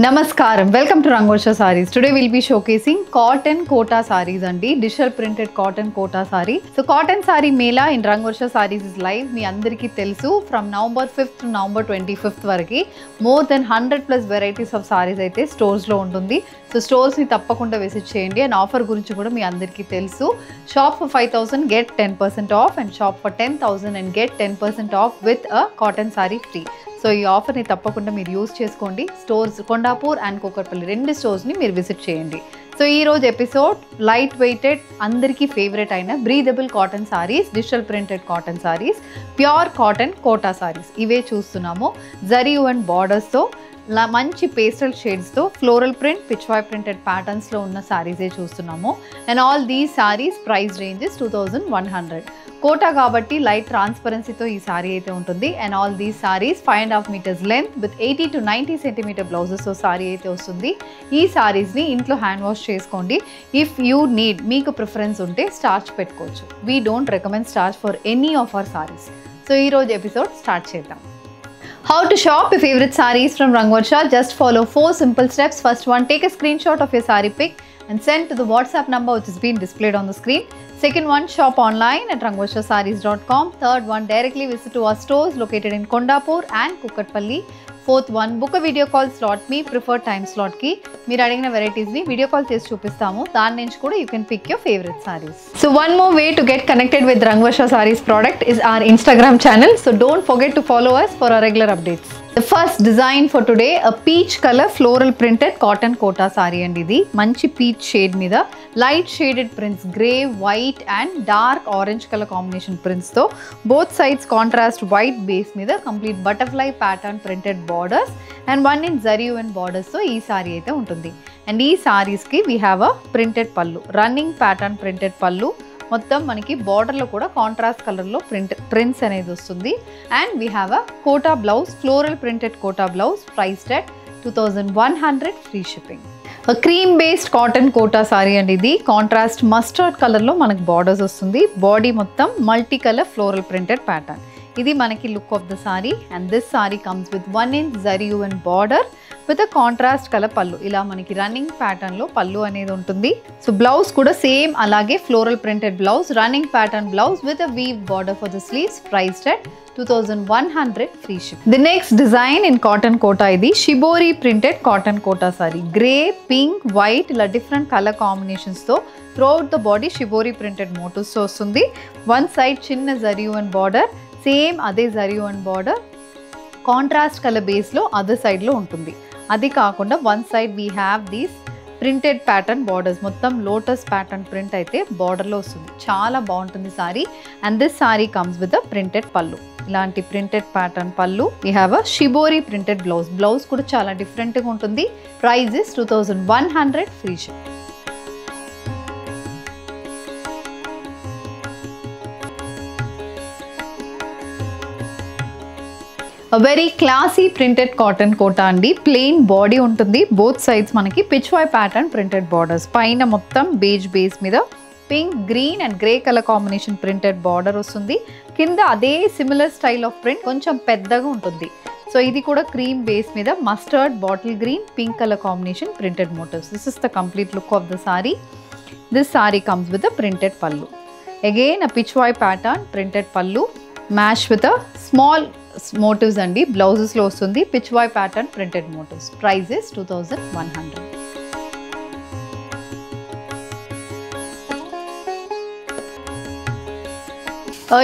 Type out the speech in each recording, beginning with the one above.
Namaskaram. Welcome to Rangvarsha Sarees. Today we'll be showcasing cotton kota sarees and digital printed cotton kota saree. So cotton saree mela in Rangvarsha Sarees is live. మీ అందరికీ తెలుసు from November 5th to November 25th వరకు more than 100 plus varieties of sarees అయితే stores లో ఉంటుంది. So stores ని తప్పకుండా visit చేయండి. And offer గురించి కూడా మీ అందరికీ తెలుసు. Shop for 5000 get 10% off and shop for 10000 and get 10% off with a cotton saree free. So ఈ ఆఫర్ని తప్పకుండా మీరు యూజ్ చేసుకోండి. స్టోర్స్ కొండాపూర్ అండ్ కూకట్పల్లి రెండు స్టోర్స్ని మీరు విజిట్ చేయండి. సో ఈరోజు ఎపిసోడ్ లైట్ వెయిటెడ్ అందరికీ ఫేవరెట్ అయిన breathable cotton sarees, digital printed cotton sarees, pure cotton Kota sarees ఇవే చూస్తున్నాము. జరీ అండ్ బార్డర్స్తో మంచి పేస్టల్ షేడ్స్తో ఫ్లోరల్ ప్రింట్, పిచ్వాయ్ ప్రింటెడ్ ప్యాటర్న్స్లో ఉన్న శారీసే చూస్తున్నాము. And all these sarees price ranges 2100. Kota కాబట్టి లైట్ ట్రాన్స్పరెన్సీతో ఈ శారీ అయితే ఉంటుంది. And all these sarees 5.5 meters length with 80 to 90 centimeter బ్లౌజెస్తో శారీ అయితే వస్తుంది. ఈ శారీస్ని ఇంట్లో హ్యాండ్ వాష్ చేసుకోండి. ఇఫ్ యూ నీడ్, మీకు ప్రిఫరెన్స్ ఉంటే స్టార్చ్ పెట్టుకోవచ్చు. We don't recommend starch for any of our saris. So ఈరోజు ఎపిసోడ్ స్టార్ట్ చేద్దాం. How to shop your favorite sarees from Rangvarsha? Just follow 4 simple steps. First one, take a screenshot of your saree pic and send to the WhatsApp number which is being displayed on the screen. Second one, shop online at rangvarshasarees.com. Third one, directly visit to our stores located in Kondapur and Kukatpalli. Fourth one, book a video call slot. Me preferred time slot ki meer adigina varieties ni video call chesi chupistamu. Dani nunchi kuda you can pick your favorite sarees. So one more way to get connected with Rangvarsha Sarees product is our Instagram channel. So don't forget to follow us for our regular updates. The first design for today, a peach color floral printed cotton kota saree and idi manchi peach shade mida light shaded prints, grey, white and dark orange color combination prints tho both sides contrast white base mida complete butterfly pattern printed borders and 1 inch zari and borders tho ee saree aithe untundi. And ee sarees ki we have a printed pallu, running pattern printed pallu. మొత్తం మనకి బార్డర్లో కూడా contrast కలర్లో prints అనేది వస్తుంది. And we have a Kota blouse, floral printed Kota blouse, priced at 2100, free shipping. Cream based cotton Kota sari అండి. ఇది contrast mustard కలర్లో మనకి బార్డర్స్ వస్తుంది. బాడీ మొత్తం multi colour floral printed pattern. ఇది మనకి look of the sari. And this sorry comes with 1 inch zari and border with a contrast colour pallu. ఇలా మనకి రన్నింగ్ ప్యాటర్న్లో పళ్ళు అనేది ఉంటుంది. సో బ్లౌజ్ కూడా సేమ్ అలాగే floral printed blouse, running pattern blouse with a weave border for the sleeves, priced at 2100, free ship. The next design in cotton Kota, ఇది shibori printed cotton Kota saree. Grey, pink, white ఇలా different colour కాంబినేషన్స్తో throughout the body shibori printed మోటివ్స్తో వస్తుంది. One side చిన్న zari and border, same అదే zari and border contrast colour బేస్లో అదర్ సైడ్లో ఉంటుంది. అది కాకుండా one side we have these printed pattern borders, మొత్తం లోటస్ ప్యాటర్న్ ప్రింట్ అయితే బార్డర్లో వస్తుంది. చాలా బాగుంటుంది saree. And this sorry comes with a printed pallu. ఇలాంటి printed pattern pallu. We have a shibori printed blouse. Blouse కూడా చాలా డిఫరెంట్గా ఉంటుంది. Price is 2100, free ship. Very classy printed cotton Kota అండి. ప్లెయిన్ బాడీ ఉంటుంది. బోత్ సైడ్స్ మనకి పిచ్వాయ్ ప్యాటర్న్ ప్రింటెడ్ బార్డర్స్. పైన మొత్తం బేజ్ బేస్ మీద pink, green and grey colour combination printed border వస్తుంది. కింద అదే సిమిలర్ స్టైల్ ఆఫ్ ప్రింట్, కొంచెం పెద్దగా ఉంటుంది. సో ఇది కూడా క్రీమ్ బేస్ మీద mustard, bottle green, pink colour combination printed motifs. This is the complete look of the sorry. This sorry comes with a printed pallu. Again a pichwai pattern printed pallu match with a small motifs అండి. బ్లౌజెస్లో వస్తుంది pichwai pattern printed motifs. Price is 2100.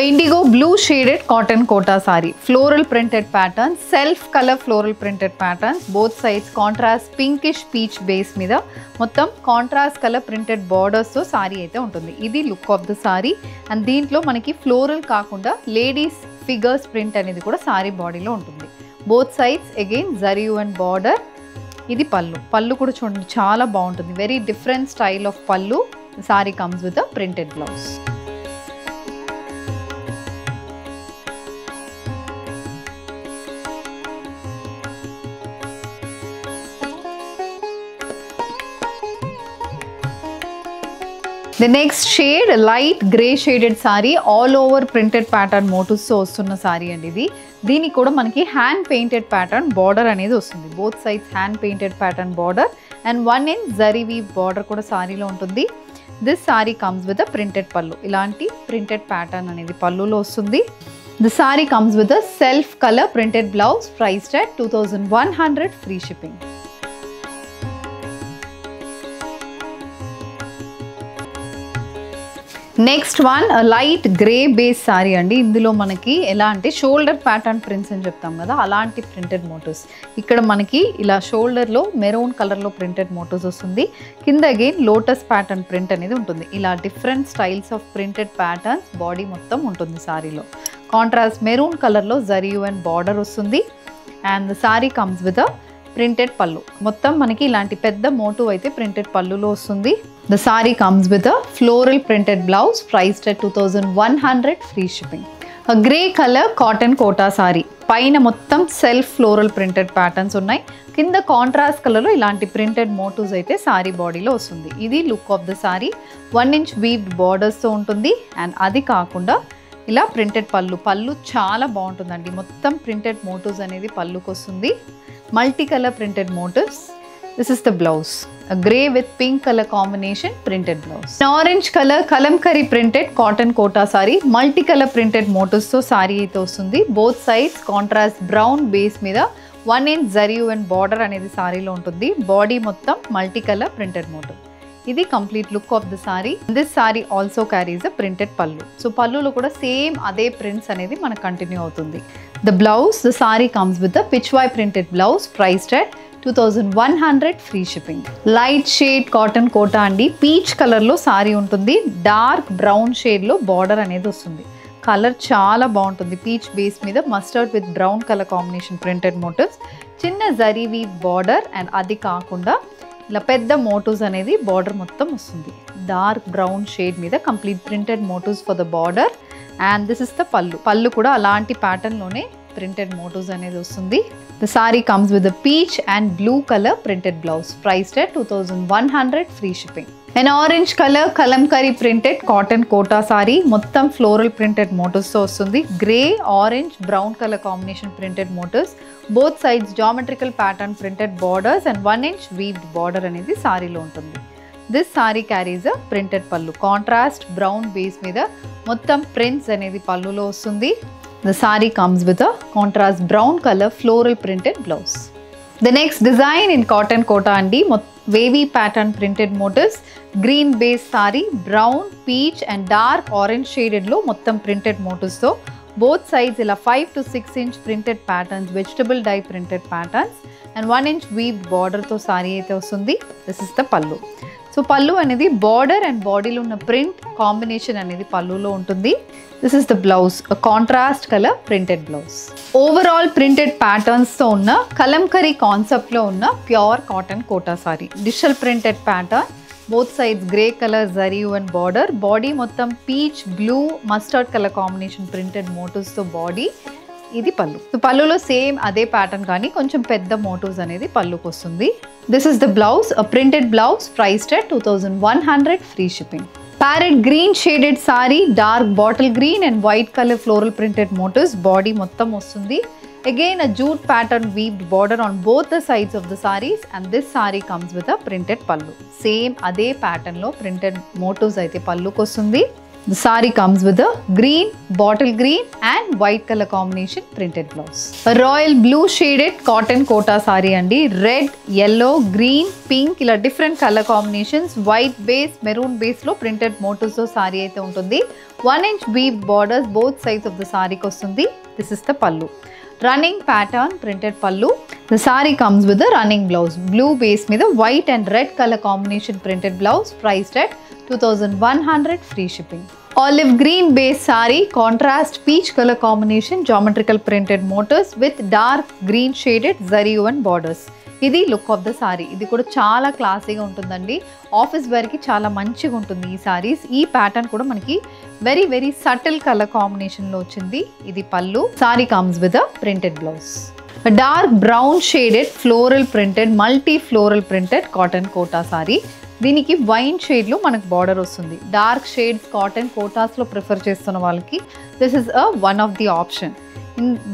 Indigo blue shaded cotton Kota saree. Floral printed pattern, self colour floral printed patterns. Both sides contrast pinkish peach base మీద మొత్తం contrast colour printed బార్డర్స్తో sorry అయితే ఉంటుంది. ఇది look of the sari. And దీంట్లో మనకి floral కాకుండా ladies figures print అనేది కూడా సారీ బాడీలో ఉంటుంది. Both sides again zari and border. ఇది పళ్ళు. పళ్ళు కూడా చూడండి చాలా బాగుంటుంది. Very different style of pallu. Sorry comes with a printed blouse. The next shade light grey shaded saree, all over printed pattern మోటివ్స్తో వస్తున్న సారీ అండి ఇది. దీనికి కూడా మనకి హ్యాండ్ పెయింటెడ్ ప్యాటర్న్ బార్డర్ అనేది వస్తుంది. Both sides hand painted pattern border and 1 inch zari weave border కూడా సారీలో ఉంటుంది. This sorry comes with a printed pallu. ఇలాంటి ప్రింటెడ్ ప్యాటర్న్ అనేది పళ్ళులో వస్తుంది. The sari comes with a self colour printed blouse, priced at 2100, free shipping. Next one light grey base sari అండి. ఇందులో మనకి ఎలా అంటే షోల్డర్ ప్యాటర్న్ ప్రింట్స్ అని చెప్తాం కదా, అలాంటి ప్రింటెడ్ మోటివ్స్. ఇక్కడ మనకి ఇలా షోల్డర్లో మెరూన్ కలర్లో ప్రింటెడ్ మోటివ్స్ వస్తుంది. కింద అగైన్ లోటస్ ప్యాటర్న్ ప్రింట్ అనేది ఉంటుంది. ఇలా different styles of printed patterns body మొత్తం ఉంటుంది సారీలో. కాంట్రాస్ట్ మెరూన్ కలర్లో జరియు అండ్ బార్డర్ వస్తుంది. And the sari comes with a printed పళ్ళు. మొత్తం మనకి ఇలాంటి పెద్ద మోటివ్ అయితే ప్రింటెడ్ పళ్ళులో వస్తుంది. The sari comes with a floral printed blouse, priced at 2100, free shipping. Grey colour cotton Kota sari, పైన మొత్తం సెల్ఫ్ ఫ్లోరల్ ప్రింటెడ్ ప్యాటర్న్స్ ఉన్నాయి. కింద కాంట్రాస్ట్ కలర్లో ఇలాంటి ప్రింటెడ్ మోటివ్స్ అయితే సారీ బాడీలో వస్తుంది. ఇది look of the saree. 1 inch weaved బార్డర్స్తో ఉంటుంది. అండ్ అది కాకుండా ఇలా ప్రింటెడ్ పళ్ళు చాలా బాగుంటుందండి. మొత్తం ప్రింటెడ్ మోటివ్స్ అనేది పళ్ళుకి వస్తుంది. Multi colour printed motifs. This is the blouse, grey with pink colour combination printed blouse. Orange colour kalamkari printed cotton Kota saree, multi colour printed మోటివ్స్తో సారీ అయితే వస్తుంది. Both sides contrast brown base మీద 1 inch జరియు అండ్ బార్డర్ అనేది సారీలో ఉంటుంది. బాడీ మొత్తం multi colour printed motif. ఇది complete look of the sorry. This sari also carries a printed pallu. So పళ్ళులో కూడా సేమ్ అదే ప్రింట్స్ అనేది మనకు కంటిన్యూ అవుతుంది. The blouse, the sari comes with the pichwai printed blouse, priced at 2100, free shipping. Light shade cotton Kota అండి. Peach కలర్లో సారీ ఉంటుంది. డార్క్ బ్రౌన్ షేడ్లో బార్డర్ అనేది వస్తుంది. కలర్ చాలా బాగుంటుంది. పీచ్ బేస్ మీద mustard with brown colour combination printed motifs. చిన్న జరీ వీవ్ బార్డర్ అండ్ అది కాకుండా ఇలా పెద్ద మోటివ్స్ అనేది బార్డర్ మొత్తం వస్తుంది. డార్క్ బ్రౌన్ షేడ్ మీద complete printed motifs for the border. And this is the pallu కూడా అలాంటి ప్యాటర్న్లోనే ప్రింటెడ్ మోటివ్స్ అనేది వస్తుంది. The sari comes with the peach and blue colour printed blouse, priced at 2100, free shipping. And orange colour kalamkari printed cotton Kota sari, మొత్తం floral printed మోటివ్స్తో వస్తుంది. Grey orange brown colour combination printed motifs. Both sides geometrical pattern printed borders and 1 inch weaved border అనేది సారీలో ఉంటుంది. This sari carries a printed pallu. Contrast brown base మీద మొత్తం prints అనేది పళ్ళులో వస్తుంది. The sari comes with a contrast brown colour floral printed blouse. The next design in cotton Kota అండి. Wavy pattern printed motifs, green base sari, brown, peach and dark orange షేడెడ్లో మొత్తం printed మోటివ్స్తో. Both sides ఇలా 5 to 6 inch printed patterns, vegetable dye printed patterns and 1 inch weaved బార్డర్తో సారీ అయితే వస్తుంది. This is the pallu. So pallu అనేది border and బాడీలో ఉన్న print combination అనేది పళ్ళులో ఉంటుంది. This is the blouse, contrast colour printed blouse. Overall printed ప్యాటర్న్స్తో ఉన్న కలంకరీ కాన్సెప్ట్లో ఉన్న pure cotton Kota sari. Digital printed pattern, both sides grey colour జరియు అండ్ బార్డర్. బాడీ మొత్తం peach, blue, mustard colour combination printed మోటివ్స్తో బాడీ. ఇది పళ్ళు. సో పళ్ళులో సేమ్ అదే ప్యాటర్న్ కానీ కొంచెం పెద్ద మోటివ్స్ అనేది పళ్ళుకి వస్తుంది. This is the blouse, printed blouse, priced at 2100, free shipping. Parrot green shaded sari, dark bottle green and white colour floral printed motifs. Body మొత్తం వస్తుంది. Again a jute pattern weaved border on both the sides of the sarees, and this saree comes with a printed pallu. Same ade pattern lo printed motifs aithe pallu kostundi. The saree comes with a green, bottle green and white color combination printed blouse. A royal blue shaded cotton kota saree andi. Red, yellow, green, pink ila different color combinations, white base, maroon base lo printed motifs lo saree aithe untundi. 1 inch weaved borders both sides of the saree kostundi. This is the pallu. Running pattern printed pallu. The saree comes with a running blouse. Blue base మీద white and red color combination printed blouse, priced at 2100, free shipping. Olive green base saree, contrast peach color combination, geometrical printed motifs with dark green shaded zari and borders. ఇది look of the sorry. ఇది కూడా చాలా క్లాసీగా ఉంటుందండి. Office వేర్కి చాలా మంచిగా ఉంటుంది ఈ సారీస్. ఈ ప్యాటర్న్ కూడా మనకి వెరీ వెరీ సటిల్ కలర్ కాంబినేషన్లో వచ్చింది. ఇది pallu. Sorry comes with a printed blouse. Dark brown shaded floral printed, multi floral printed cotton Kota sari. దీనికి వైన్ షేడ్లో మనకు బార్డర్ వస్తుంది. డార్క్ షేడ్స్ కాటన్ కోటాస్లో ప్రిఫర్ చేస్తున్న వాళ్ళకి this is one of the option.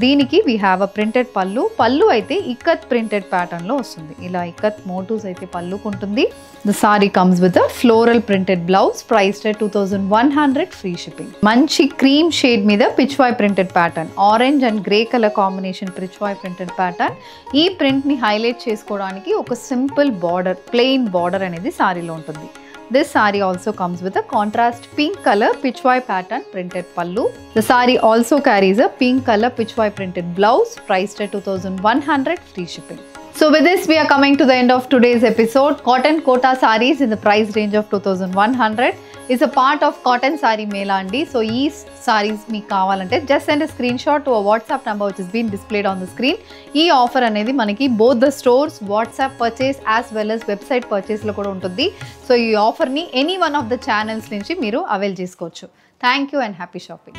దీనికి we have a printed pallu అయితే ikat printed ప్యాటర్న్లో వస్తుంది. ఇలా ఇక్కత్ మోటివ్స్ అయితే పళ్ళుకు ఉంటుంది. The sari comes with a floral printed blouse, priced at 2100, free shipping. మంచి క్రీమ్ షేడ్ మీద Pichwai printed pattern, orange and grey colour combination Pichwai printed pattern. ఈ ప్రింట్ని హైలైట్ చేసుకోవడానికి ఒక సింపుల్ బార్డర్, ప్లెయిన్ బార్డర్ అనేది సారీలో ఉంటుంది. This saree also comes with a contrast pink color pichwai pattern printed pallu. The saree also carries a pink color pichwai printed blouse, priced at 2100, free shipping. So with this we are coming to the end of today's episode. Cotton Kota sarees in the price range of 2100 is a part of Cotton Saree Mela andi. So ee sarees meeku kavalante just send a screenshot to a WhatsApp number which is being displayed on the screen. Ee offer anedi manaki both the stores, WhatsApp purchase as well as website purchase lo kuda untundi. So ee offer ni any one of the channels nunchi meeru avail chesukochu. Thank you and happy shopping.